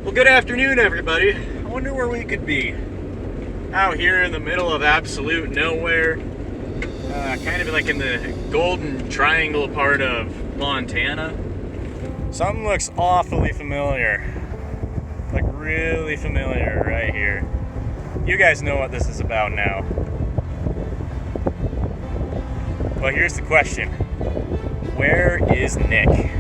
Well, good afternoon, everybody. I wonder where we could be. Out here in the middle of absolute nowhere. Kind of like in the Golden Triangle part of Montana. Something looks awfully familiar. Like really familiar right here. You guys know what this is about now. But here's the question. Where is Nick?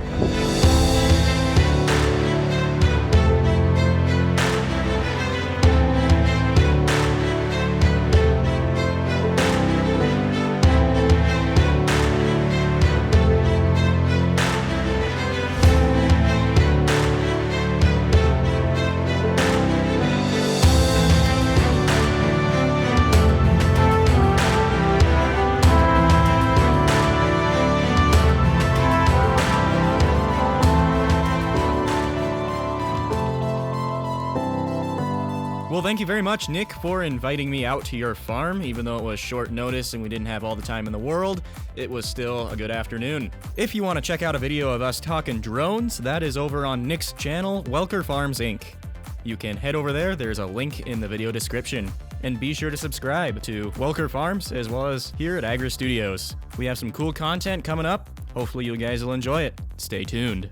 Well, thank you very much, Nick, for inviting me out to your farm. Even though it was short notice and we didn't have all the time in the world, it was still a good afternoon. If you want to check out a video of us talking drones, that is over on Nick's channel, Welker Farms Inc. You can head over there, there's a link in the video description. And be sure to subscribe to Welker Farms as well as here at Agri Studios. We have some cool content coming up. Hopefully you guys will enjoy it. Stay tuned.